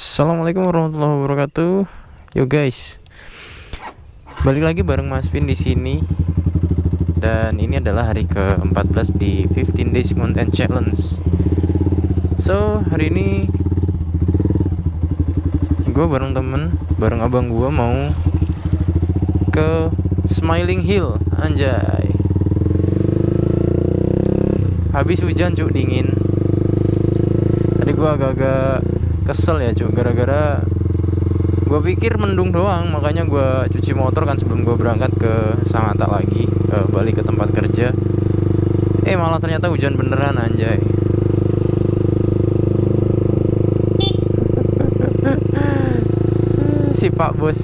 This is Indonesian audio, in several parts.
Assalamualaikum warahmatullahi wabarakatuh. Yo guys, balik lagi bareng Mas Pin di sini. Dan ini adalah hari ke-14 di 15 Days Content Challenge. So, hari ini gue bareng abang gue mau ke Smiling Hill, anjay. Habis hujan cuk, dingin. Tadi gue agak-agak kesel ya cuk, gara-gara gue pikir mendung doang, makanya gue cuci motor kan sebelum gue berangkat ke Sangatta lagi, balik ke tempat kerja. Malah ternyata hujan beneran, anjay. Si Pak Bos.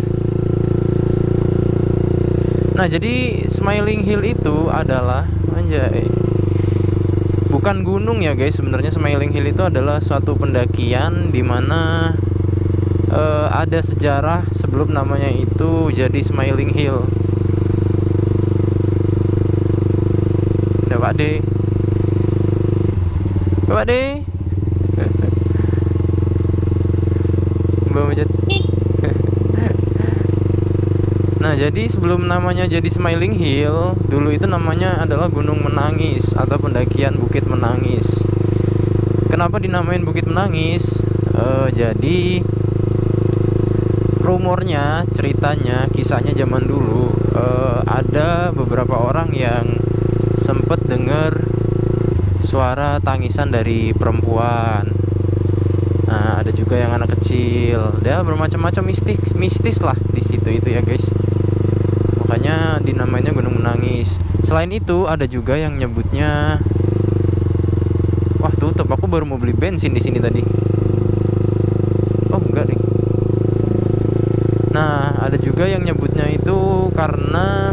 Nah, jadi Smiling Hill itu adalah, anjay, bukan gunung ya guys. Sebenarnya Smiling Hill itu adalah suatu pendakian di mana ada sejarah sebelum namanya itu jadi Smiling Hill. Ada Pak D. Pak D. Mbak Majid. Nah, jadi sebelum namanya jadi Smiling Hill, dulu itu namanya adalah Gunung Menangis atau pendakian Bukit Menangis. Kenapa dinamain Bukit Menangis? Jadi rumornya, ceritanya, kisahnya zaman dulu, ada beberapa orang yang sempet dengar suara tangisan dari perempuan. Nah, ada juga yang anak kecil. Dia bermacam-macam mistis lah di situ itu ya guys. Makanya dinamainya Gunung Menangis. Selain itu ada juga yang nyebutnya, wah tutup, aku baru mau beli bensin di sini tadi. Oh enggak nih. Nah, ada juga yang nyebutnya itu karena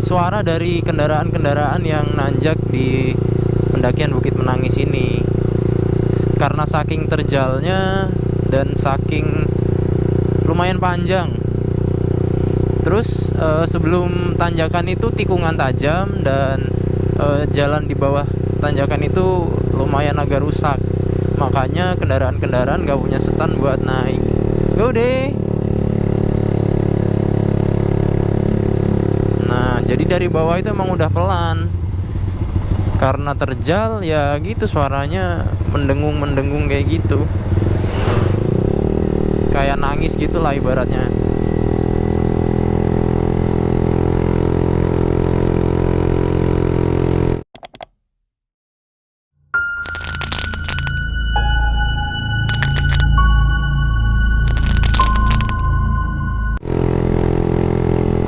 suara dari kendaraan-kendaraan yang nanjak di pendakian Bukit Menangis ini. Karena saking terjalnya dan saking lumayan panjang. Terus sebelum tanjakan itu tikungan tajam dan jalan di bawah tanjakan itu lumayan agak rusak. Makanya kendaraan-kendaraan gak punya setan buat naik. Go deh. Nah, jadi dari bawah itu emang udah pelan. Karena terjal ya gitu, suaranya mendengung-mendengung kayak gitu. Kayak nangis gitu lah ibaratnya.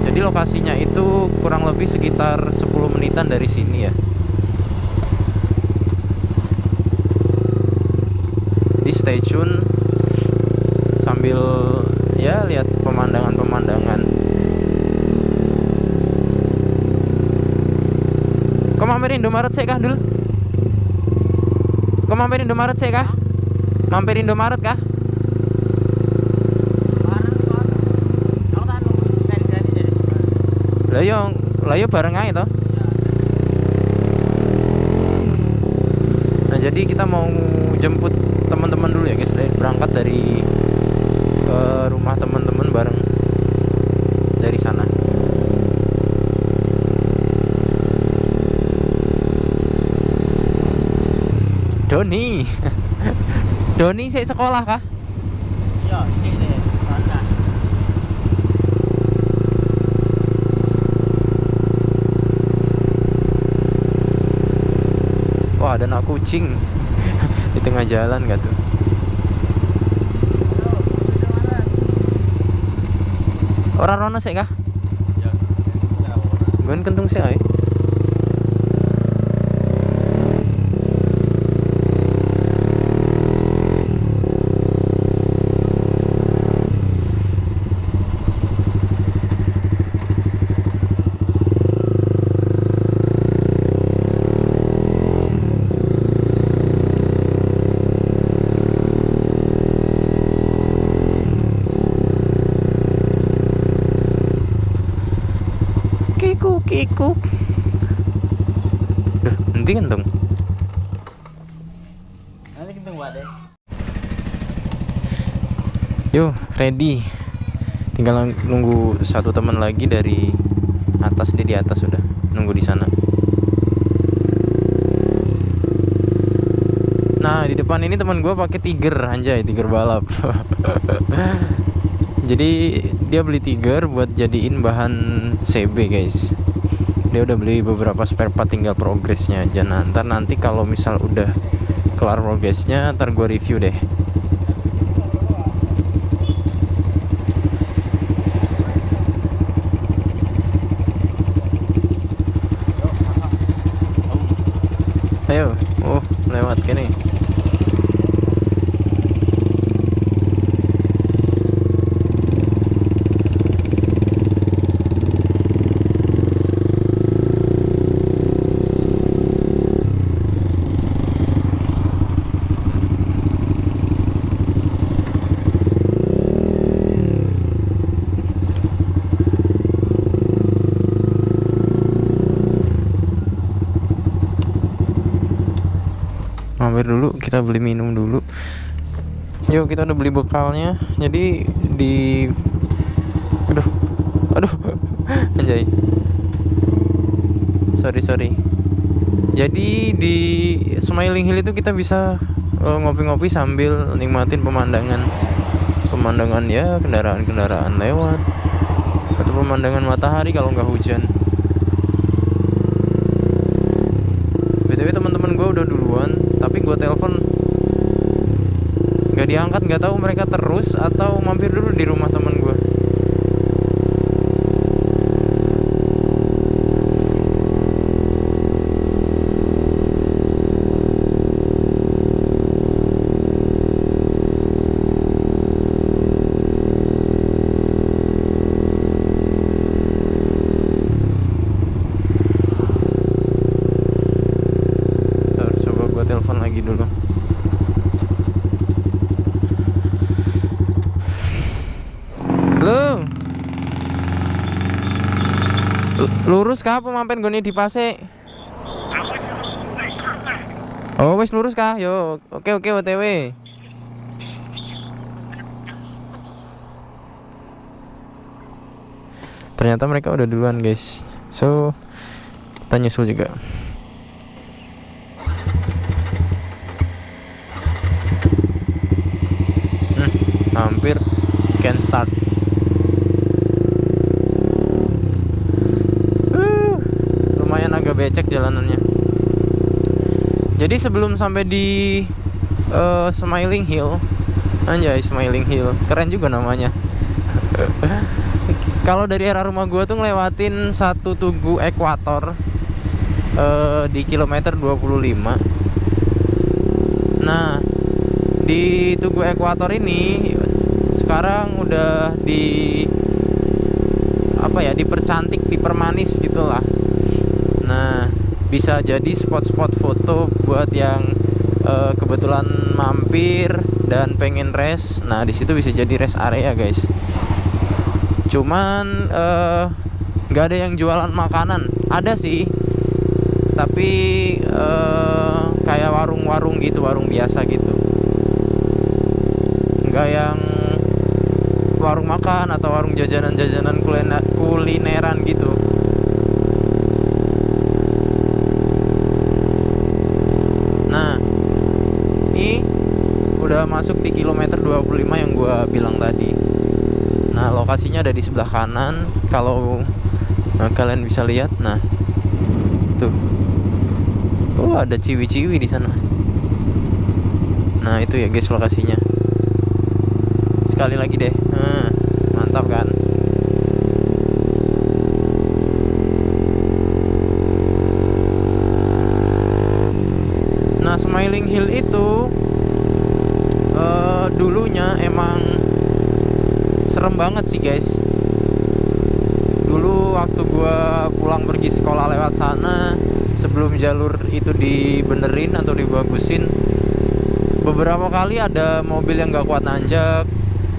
Jadi lokasinya itu kurang lebih sekitar 10 menitan dari sini ya. Di stay tune sambil ya lihat pemandangan-pemandangan. Kau mampir Indomaret sih kah dul? Kau mampir Indomaret sih kah? Mampir Indomaret kah? Lah yo bareng aja toh. Nah, jadi kita mau jemput teman-teman dulu ya guys, berangkat dari rumah teman-teman bareng dari sana. Doni. Doni saya sekolah kah? Iya, ini sana. Wah, ada anak kucing di tengah jalan gak tuh? Orang rono sih kah? Ya, Gue kentung sih ay. Kikuk. Duh, henti kan dong. Yo, ready. Tinggal nunggu satu teman lagi dari atas, dia di atas sudah nunggu di sana. Nah, di depan ini teman gue pakai Tiger, anjay, Tiger balap. Jadi dia beli Tiger buat jadiin bahan CB, guys. Dia udah beli beberapa spare part, tinggal progresnya aja. Nah, nanti kalau misal udah kelar progresnya, ntar gue review deh. Ayo, lewat kene. Mampir dulu, kita beli minum dulu. Yuk, kita udah beli bekalnya. Jadi di aduh anjay, sorry. Jadi di Smiling Hill itu kita bisa ngopi-ngopi sambil nikmatin pemandangan ya, kendaraan lewat, atau pemandangan matahari kalau nggak hujan. BTW teman-teman gue udah duluan, tapi gue telepon nggak diangkat, nggak tahu mereka terus atau mampir dulu di rumah teman gue. Coba gue telepon lagi dulu. Halo. Lurus kah apa mampir goni di Pasek? Oh, wes lurus kah? Yo, oke OTW. Ternyata mereka udah duluan, guys. So, kita nyusul juga. Hampir can start. Lumayan agak becek jalanannya. Jadi sebelum sampai di Smiling Hill, anjay, Smiling Hill, keren juga namanya. Kalau dari arah rumah gue tuh ngelewatin satu Tugu Ekuator di kilometer 25. Nah, di Tugu Ekuator ini sekarang udah dipercantik, dipermanis gitulah. Nah, bisa jadi spot-spot foto buat yang kebetulan mampir dan pengen rest. Nah, di situ bisa jadi rest area, guys. Cuman nggak ada yang jualan makanan. Ada sih, tapi kayak warung-warung gitu, warung biasa gitu. Nggak yang warung makan atau warung jajanan kulineran gitu. Nah, ini udah masuk di kilometer 25 yang gua bilang tadi. Nah, lokasinya ada di sebelah kanan. Kalau kalian bisa lihat, nah tuh, ada ciwi-ciwi di sana. Nah, itu ya guys lokasinya. Sekali lagi deh, mantap kan? Nah, Smiling Hill itu dulunya emang serem banget sih, guys. Dulu waktu gua pulang pergi sekolah lewat sana, sebelum jalur itu dibenerin atau dibagusin, beberapa kali ada mobil yang gak kuat nanjak,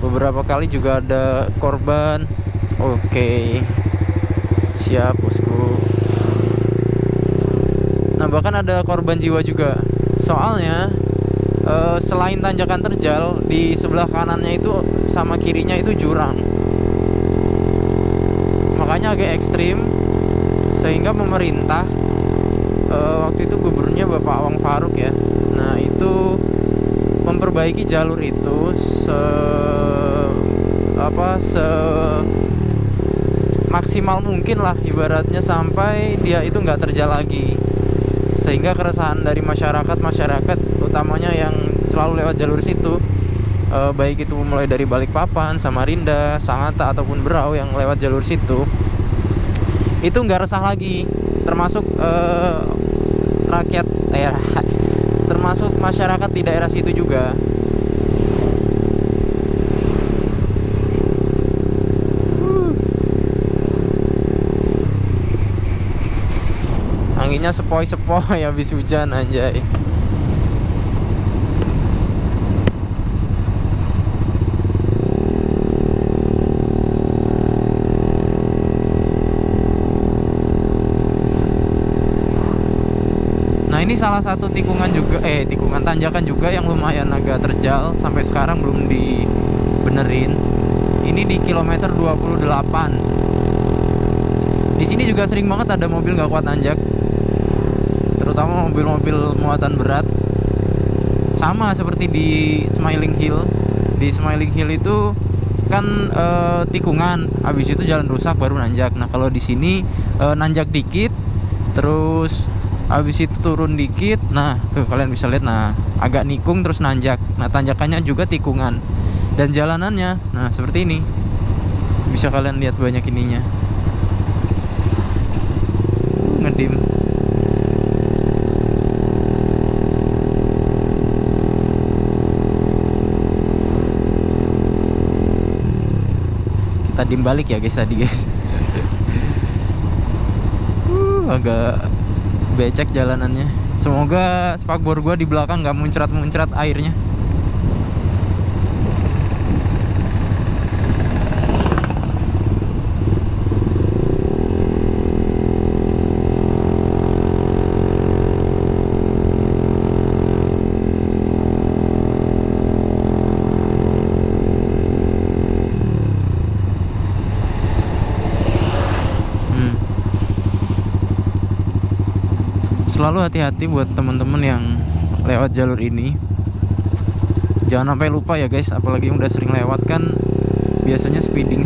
beberapa kali juga ada korban. Oke, siap bosku. Nah, bahkan ada korban jiwa juga. Soalnya selain tanjakan terjal, di sebelah kanannya itu sama kirinya itu jurang. Makanya agak ekstrim, sehingga pemerintah waktu itu gubernurnya Bapak Awang Faruk ya. Nah, itu memperbaiki jalur itu maksimal mungkin lah, ibaratnya sampai dia itu nggak terjal lagi, sehingga keresahan dari masyarakat utamanya yang selalu lewat jalur situ, baik itu mulai dari Balikpapan, Samarinda, Sangatta ataupun Berau yang lewat jalur situ, itu nggak resah lagi, termasuk rakyat termasuk masyarakat di daerah situ juga. Anginnya sepoi-sepoi habis hujan, anjay. Nah, ini salah satu tikungan tanjakan juga yang lumayan agak terjal, sampai sekarang belum dibenerin. Ini di kilometer 28. Di sini juga sering banget ada mobil nggak kuat nanjak, terutama mobil-mobil muatan berat. Sama seperti di Smiling Hill. Di Smiling Hill itu kan tikungan, habis itu jalan rusak baru nanjak. Nah, kalau di sini nanjak dikit, terus habis itu turun dikit. Nah, tuh kalian bisa lihat, nah agak nikung terus nanjak. Nah, tanjakannya juga tikungan, dan jalanannya nah seperti ini. Bisa kalian lihat banyak ininya, ngedim. Kita dim balik ya guys tadi guys. Agak becek jalanannya. Semoga spakbor gua di belakang nggak muncrat-muncrat airnya. Selalu hati-hati buat teman-teman yang lewat jalur ini. Jangan sampai lupa ya guys, apalagi yang udah sering lewat kan biasanya speeding.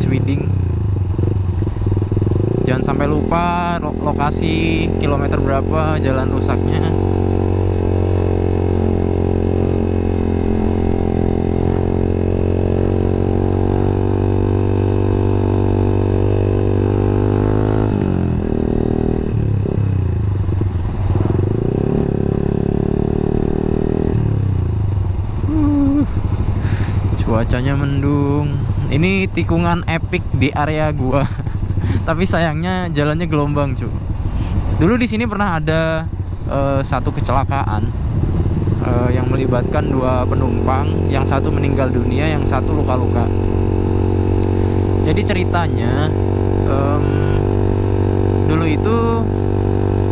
Jangan sampai lupa lokasi kilometer berapa jalan rusaknya. Cuacanya mendung. Ini tikungan epic di area gua. Tapi sayangnya jalannya gelombang, cu. Dulu di sini pernah ada satu kecelakaan yang melibatkan 2 penumpang, yang satu meninggal dunia, yang satu luka-luka. Jadi ceritanya dulu itu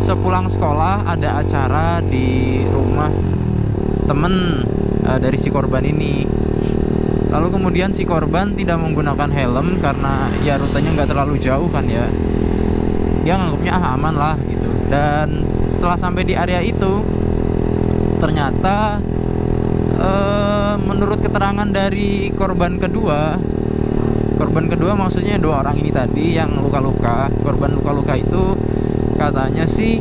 sepulang sekolah ada acara di rumah temen dari si korban ini. Lalu kemudian si korban tidak menggunakan helm karena ya rutenya nggak terlalu jauh kan ya. Dia nganggapnya aman lah gitu. Dan setelah sampai di area itu, ternyata menurut keterangan dari korban kedua maksudnya 2 orang ini tadi yang luka-luka, korban luka-luka itu katanya sih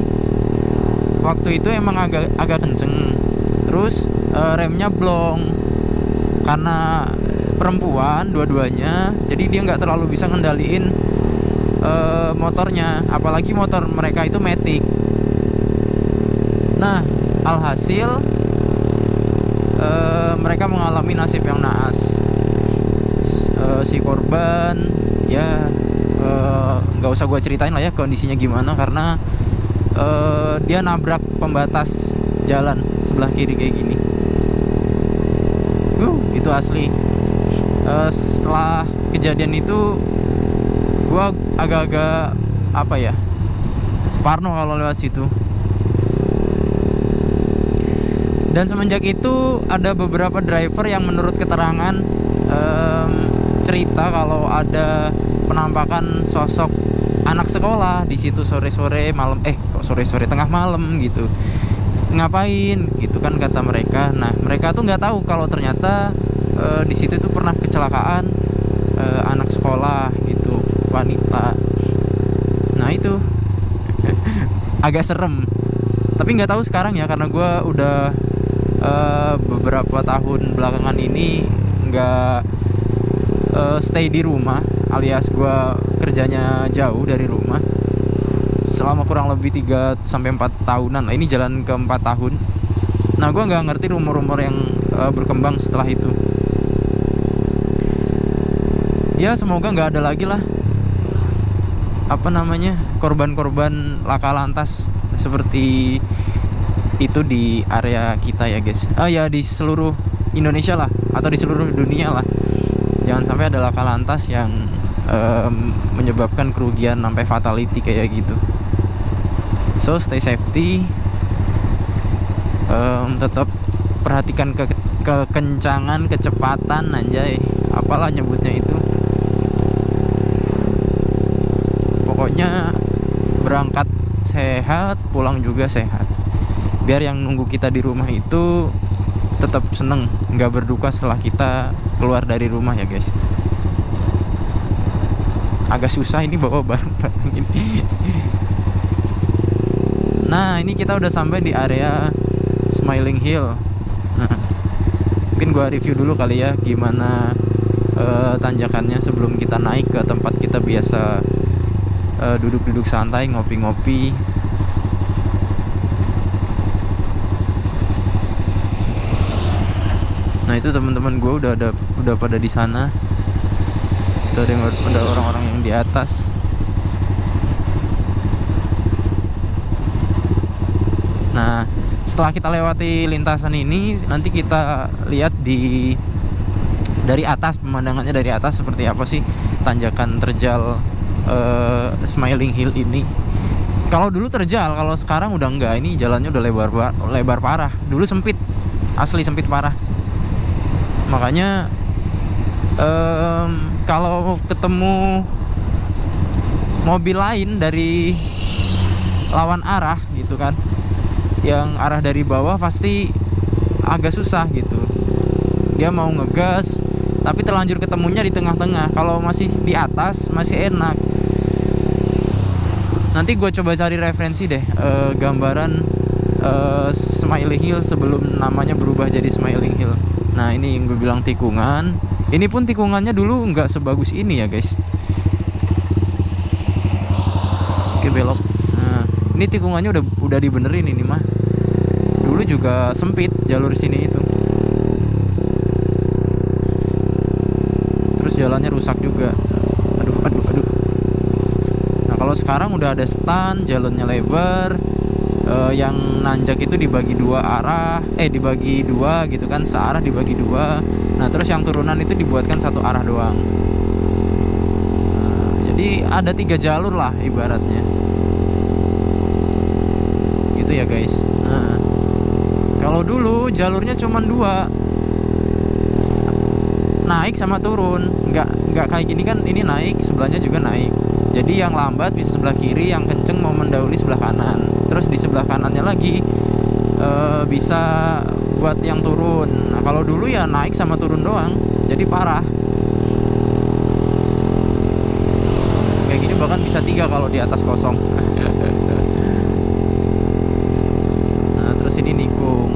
waktu itu emang agak kenceng, terus remnya blong. Karena perempuan dua-duanya, jadi dia nggak terlalu bisa ngendaliin motornya, apalagi motor mereka itu matic. Nah, alhasil mereka mengalami nasib yang naas. Si korban ya nggak usah gue ceritain lah ya kondisinya gimana, karena dia nabrak pembatas jalan sebelah kiri kayak gini. Itu asli. Setelah kejadian itu gua agak-agak apa ya, parno kalau lewat situ. Dan semenjak itu ada beberapa driver yang menurut keterangan cerita kalau ada penampakan sosok anak sekolah di situ sore-sore malam, kok sore-sore tengah malam gitu. Ngapain gitu kan kata mereka. Nah, mereka tuh nggak tahu kalau ternyata di situ tuh pernah kecelakaan anak sekolah gitu, wanita. Nah, itu agak serem. Tapi nggak tahu sekarang ya, karena gue udah beberapa tahun belakangan ini nggak stay di rumah, alias gue kerjanya jauh dari rumah selama kurang lebih 3-4 tahunan. Nah, ini jalan ke 4 tahun. Nah, gue nggak ngerti rumor-rumor yang berkembang setelah itu. Ya semoga nggak ada lagi lah korban-korban laka lantas seperti itu di area kita ya guys. Ya di seluruh Indonesia lah, atau di seluruh dunia lah. Jangan sampai ada laka lantas yang menyebabkan kerugian sampai fatality kayak gitu. So stay safety, tetap perhatikan kekencangan, kecepatan, anjay, apalah nyebutnya itu. Pokoknya berangkat sehat, pulang juga sehat. Biar yang nunggu kita di rumah itu tetap seneng, nggak berduka setelah kita keluar dari rumah ya guys. Agak susah ini bawa barang-barang ini. Nah, ini kita udah sampai di area Smiling Hill. Nah, mungkin gua review dulu kali ya gimana tanjakannya sebelum kita naik ke tempat kita biasa duduk-duduk santai, ngopi-ngopi. Nah, itu teman-teman gue udah pada di sana. Tuh ada orang-orang yang di atas. Nah, setelah kita lewati lintasan ini, nanti kita lihat dari atas, pemandangannya dari atas seperti apa sih tanjakan terjal Smiling Hill ini. Kalau dulu terjal, kalau sekarang udah enggak. Ini jalannya udah lebar parah. Dulu sempit, asli sempit parah. Makanya kalau ketemu mobil lain dari lawan arah gitu kan, yang arah dari bawah, pasti agak susah gitu. Dia mau ngegas tapi terlanjur ketemunya di tengah-tengah. Kalau masih di atas masih enak. Nanti gue coba cari referensi deh, gambaran Smiling Hill sebelum namanya berubah jadi Smiling Hill. Nah, ini yang gue bilang tikungan. Ini pun tikungannya dulu nggak sebagus ini ya guys. Oke, belok. Nah, ini tikungannya udah dibenerin ini mah. Dulu juga sempit jalur sini itu. Terus jalannya rusak juga. Aduh. Nah, kalau sekarang udah ada stand, jalannya lebar. Yang nanjak itu dibagi dua arah, dibagi dua gitu kan, searah dibagi dua. Nah, terus yang turunan itu dibuatkan satu arah doang. Nah, jadi ada 3 jalur lah ibaratnya. Gitu ya guys. Nah, kalau dulu jalurnya cuma 2, naik sama turun. Nggak kayak gini kan, ini naik, sebelahnya juga naik. Jadi yang lambat bisa sebelah kiri, yang kenceng mau mendahului sebelah kanan. Terus di sebelah kanannya lagi bisa buat yang turun. Nah, kalau dulu ya naik sama turun doang, jadi parah. Kayak gini bahkan bisa 3 kalau di atas kosong. Nah, terus ini nikung.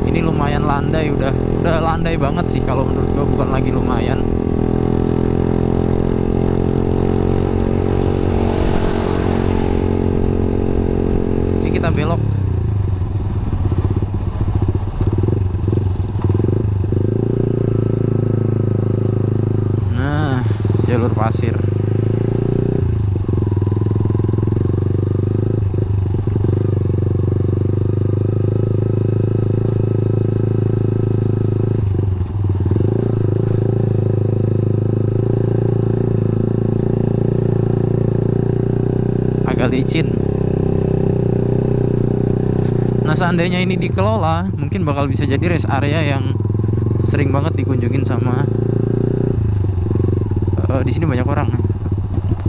Ini lumayan landai, udah landai banget sih kalau menurut gua, bukan lagi lumayan. Kita belok. Nah, jalur pasir. Agak licin. seandainya ini dikelola, mungkin bakal bisa jadi rest area yang sering banget dikunjungin sama di sini banyak orang,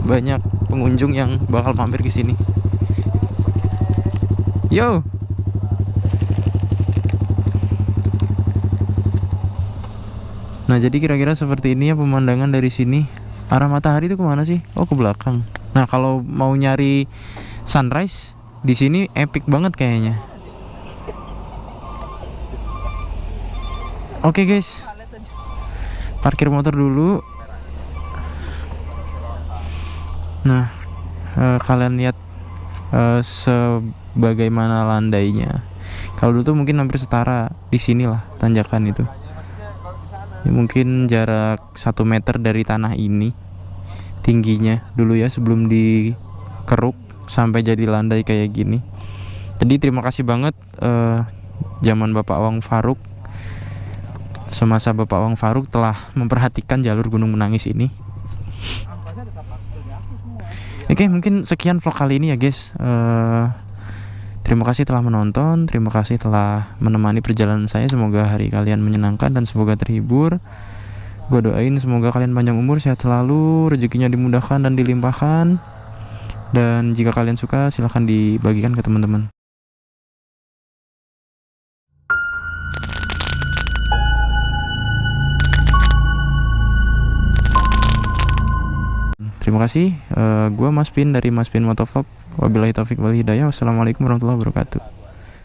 banyak pengunjung yang bakal mampir ke sini. Yo. Nah, jadi kira-kira seperti ini ya pemandangan dari sini. Arah matahari itu kemana sih? Oh, ke belakang. Nah, kalau mau nyari sunrise di sini epic banget kayaknya. Oke, guys. Parkir motor dulu. Nah, kalian lihat sebagaimana landainya. Kalau dulu tuh mungkin hampir setara di sinilah tanjakan itu. Ya, mungkin jarak 1 meter dari tanah ini tingginya dulu ya, sebelum dikeruk sampai jadi landai kayak gini. Jadi terima kasih banget zaman Bapak Wang Faruk, semasa Bapak Wang Faruk telah memperhatikan jalur Gunung Menangis ini. Oke, mungkin sekian vlog kali ini ya guys. Terima kasih telah menonton, terima kasih telah menemani perjalanan saya. Semoga hari kalian menyenangkan dan semoga terhibur. Gue doain semoga kalian panjang umur, sehat selalu, rezekinya dimudahkan dan dilimpahkan. Dan jika kalian suka, silahkan dibagikan ke teman-teman. Terima kasih. Gue Mas Pin dari Mas Pin Motovlog. Wabillahi taufiq wal hidayah. Wassalamualaikum warahmatullahi wabarakatuh.